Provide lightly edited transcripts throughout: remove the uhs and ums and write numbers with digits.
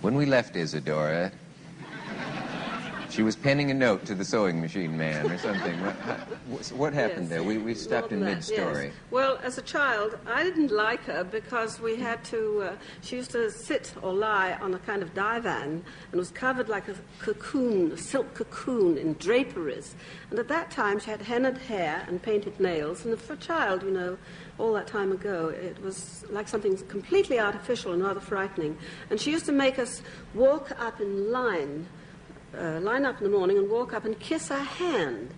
When we left Isadora, she was penning a note to the sewing machine man or something. What happened there? We stopped in mid-story. Yes. Well, as a child, I didn't like her because we had to... she used to sit or lie on a kind of divan and was covered like a cocoon, a silk cocoon in draperies. And at that time, she had hennaed hair and painted nails. And for a child, you know, all that time ago, it was like something completely artificial and rather frightening. And she used to make us walk up in line up in the morning and walk up and kiss her hand.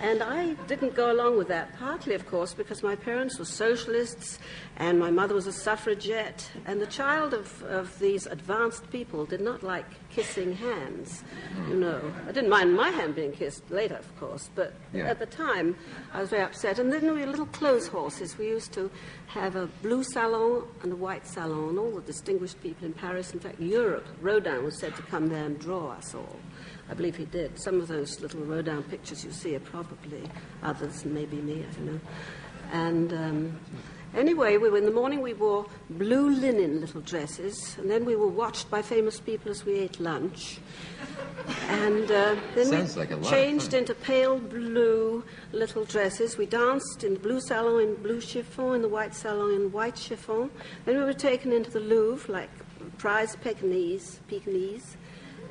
And I didn't go along with that, partly, of course, because my parents were socialists and my mother was a suffragette. And the child of these advanced people did not like kissing hands, you know. I didn't mind my hand being kissed later, of course, but at the time I was very upset. And then we were little clothes horses. We used to have a blue salon and a white salon. All the distinguished people in Paris, in fact, Europe, Rodin was said to come there and draw us all. I believe he did. Some of those little Rodin pictures you see are probably others, maybe me, I don't know. And anyway, in the morning we wore blue linen little dresses, and then we were watched by famous people as we ate lunch. And then we changed into pale blue little dresses. We danced in the blue salon in blue chiffon, in the white salon in white chiffon. Then we were taken into the Louvre like prize Pekingese.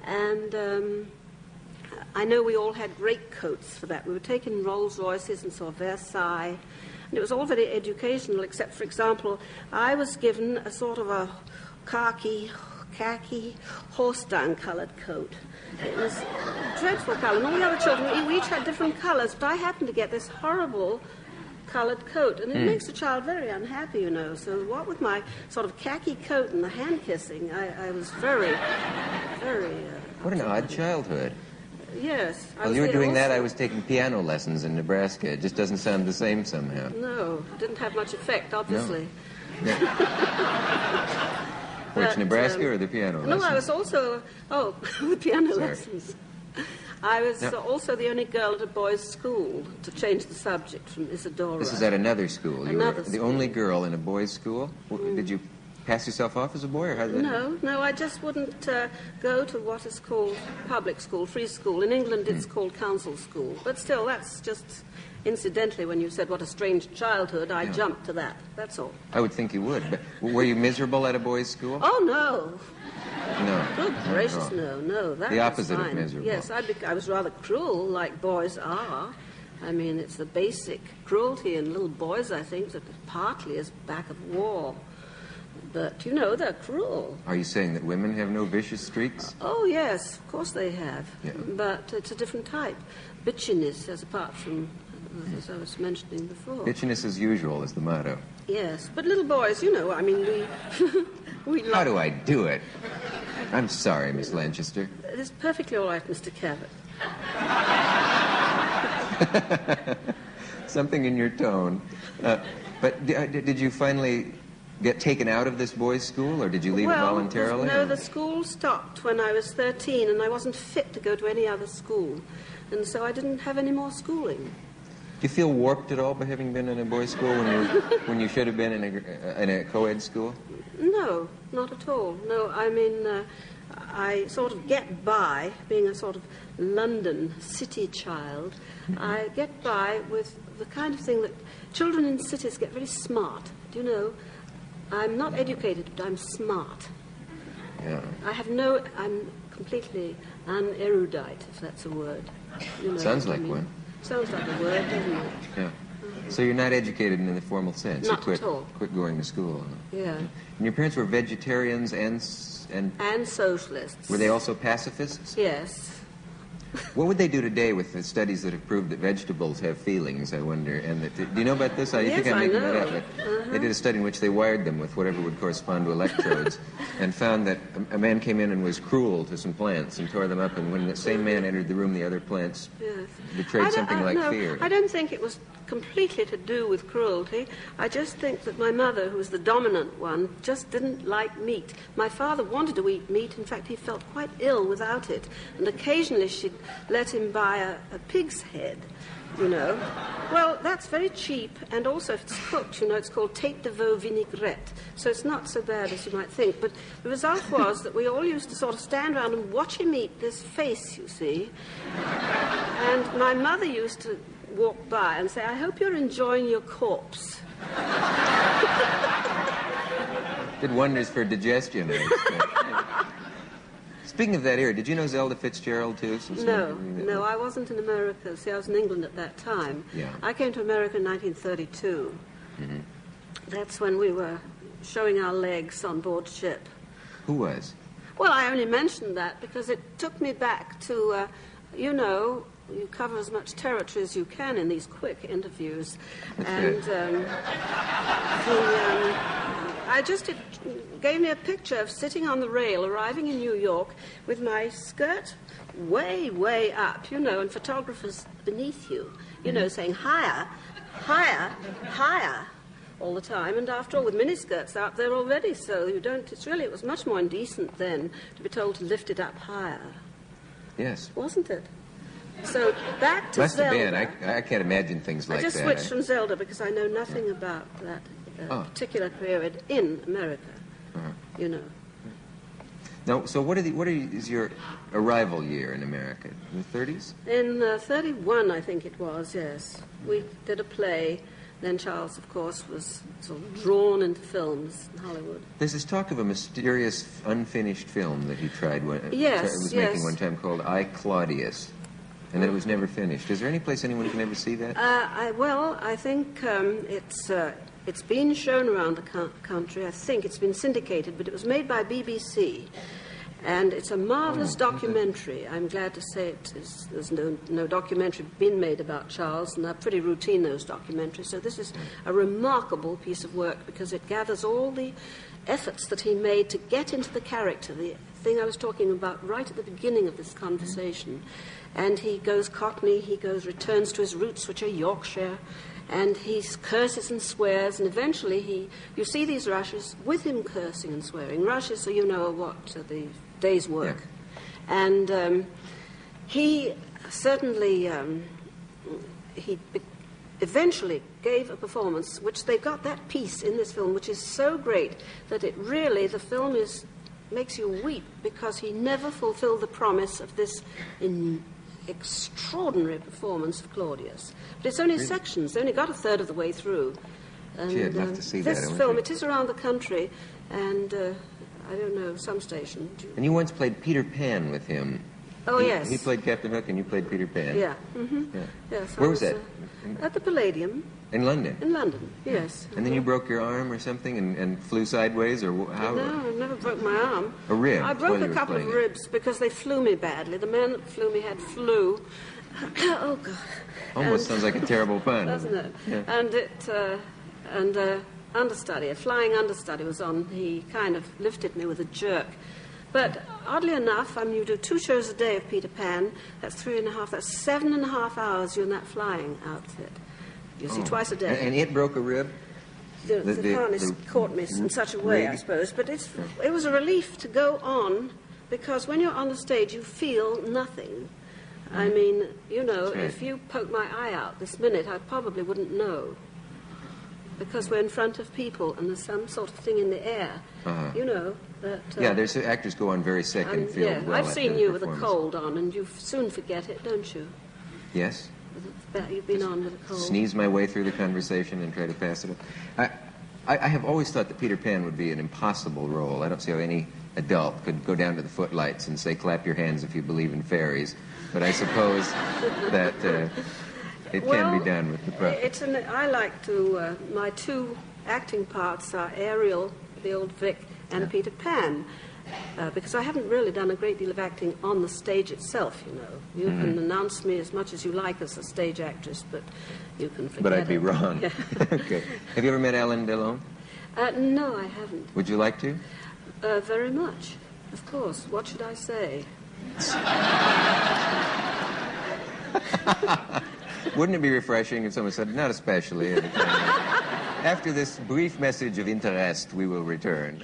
And I know we all had great coats for that. We were taken in Rolls Royces and saw Versailles. And it was all very educational, except, for example, I was given a sort of a khaki horse-down-coloured coat. It was a dreadful colour. And all the other children, we each had different colours, but I happened to get this horrible coloured coat. And it makes a child very unhappy, you know. So what with my sort of khaki coat and the hand-kissing, I was very, very... what an odd childhood. Yes. While you were doing that, I was taking piano lessons in Nebraska. It just doesn't sound the same somehow. No, it didn't have much effect, obviously. No. Which, Nebraska or the piano lessons? No, I was also... Oh, the piano lessons. I was also the only girl at a boys' school, to change the subject from Isadora. This is at another school. Another you were school. The only girl in a boys' school? Did you pass yourself off as a boy, or how did that... No, I just wouldn't go to what is called public school, free school. In England, it's called council school. But still, that's just... Incidentally, when you said what a strange childhood, I jumped to that. That's all. I would think you would. But were you miserable at a boys' school? Oh, no. No. Good gracious, no. That the opposite was fine. of miserable. Yes, I was rather cruel, like boys are. I mean, it's the basic cruelty in little boys, I think, that partly is back of war. But, you know, they're cruel. Are you saying that women have no vicious streaks? Oh, yes, of course they have. Yeah. But it's a different type. Bitchiness, as apart from, as I was mentioning before. Bitchiness as usual is the motto. Yes, but little boys, you know, I mean, we love... How do I do it? I'm sorry, Miss Lanchester. It's perfectly all right, Mr. Cabot. Something in your tone. But did you finally get taken out of this boys' school, or did you leave it voluntarily? No, the school stopped when I was 13, and I wasn't fit to go to any other school. And so I didn't have any more schooling. Do you feel warped at all by having been in a boys' school when you should have been in a co-ed school? No, not at all. No, I mean, I sort of get by, being a sort of London city child, I get by with the kind of thing that children in cities get very smart. Do you know? I'm not educated, but I'm smart. Yeah. I'm completely unerudite, if that's a word. You know, sounds like one. Sounds like a word, doesn't it? Yeah. So you're not educated in the formal sense. Not you at all. Quit going to school. Yeah. And your parents were vegetarians and socialists. Were they also pacifists? Yes. What would they do today with the studies that have proved that vegetables have feelings, I wonder? And do you know about this? Yes, think I'm making that up. Uh-huh. They did a study in which they wired them with whatever would correspond to electrodes and found that a man came in and was cruel to some plants and tore them up, and when the same man entered the room, the other plants betrayed something like fear. I don't think it was completely to do with cruelty. I just think that my mother, who was the dominant one, just didn't like meat. My father wanted to eat meat. In fact, he felt quite ill without it. And occasionally she'd let him buy a pig's head. you know. Well, that's very cheap, and also if it's cooked, you know, it's called tête de veau vinaigrette, so it's not so bad as you might think. But the result was that we all used to sort of stand around and watch him eat this face, you see. And my mother used to walk by and say, "I hope you're enjoying your corpse." Did wonders for digestion. Speaking of that era, did you know Zelda Fitzgerald, too? No, I wasn't in America. See, I was in England at that time. Yeah. I came to America in 1932. Mm-hmm. That's when we were showing our legs on board ship. Who was? Well, I only mentioned that because it took me back to, you know, you cover as much territory as you can in these quick interviews. That's and it gave me a picture of sitting on the rail, arriving in New York with my skirt way, way up, you know, and photographers beneath you, you know, saying higher, higher, higher all the time. And after all, with miniskirts out there already, so you don't, it was much more indecent then to be told to lift it up higher. Yes. Wasn't it? So back to Must Zelda. have been. I can't imagine things like that. I just switched from Zelda because I know nothing about that particular period in America, you know. Now, so is your arrival year in America? In the 30s? In 31, I think it was, yes. We did a play. Then Charles, of course, was sort of drawn into films in Hollywood. There's this talk of a mysterious, unfinished film that he was making one time called I, Claudius. And then it was never finished. Is there any place anyone can ever see that? I think it's been shown around the country. I think it's been syndicated, but it was made by BBC. And it's a marvelous documentary. I'm glad to say there's no documentary been made about Charles, and they're pretty routine, those documentaries. So this is a remarkable piece of work because it gathers all the efforts that he made to get into the character, the thing I was talking about right at the beginning of this conversation. And he goes Cockney, returns to his roots, which are Yorkshire, and he curses and swears, and eventually you see these rushes with him cursing and swearing. Rushes, so you know what the day's work. Yeah. And he certainly, he eventually gave a performance, which they've got that piece in this film, which is so great that it really, the film makes you weep because he never fulfilled the promise of this extraordinary performance of Claudius. But it's only sections. They only got a third of the way through. And, Gee, I'd love to see that. This film, it is around the country, and I don't know, some station. And you once played Peter Pan with him. Oh, yes. He played Captain Hook and you played Peter Pan. Yeah. Mm-hmm. Yeah. Yes, where was that? At the Palladium. In London? In London, yes. And then you broke your arm or something and flew sideways, or how? No, I never broke my arm. A rib? I broke a couple of ribs because they flew me badly. The man that flew me had flu. Oh, God. Almost sounds like a terrible pun. Doesn't it? Yeah. And understudy, a flying understudy was on. He kind of lifted me with a jerk. But oddly enough, you do 2 shows a day of Peter Pan. That's 3.5, that's 7.5 hours you're in that flying outfit. You see, twice a day. And it broke a rib? The harness caught me in such a way, I suppose. But it was a relief to go on, because when you're on the stage, you feel nothing. I mean, you know, if you poke my eye out this minute, I probably wouldn't know. Because we're in front of people and there's some sort of thing in the air, you know. That, there's actors go on very sick and feel well. I've seen you with a cold on, and you soon forget it, don't you? Yes. You've been on with a cold. Sneeze my way through the conversation and try to pass it up. I have always thought that Peter Pan would be an impossible role. I don't see how any adult could go down to the footlights and say, "Clap your hands if you believe in fairies." But I suppose that it can be done with the puppet. I like to, my 2 acting parts are Ariel, the old Vic, and Peter Pan, because I haven't really done a great deal of acting on the stage itself, you know. You can announce me as much as you like as a stage actress, but you can forget But I'd be it. wrong. Yeah. Okay. Have you ever met Alain Delon? No, I haven't. Would you like to? Very much, of course. What should I say? Wouldn't it be refreshing if someone said, "Not especially"? After this brief message of interest, we will return.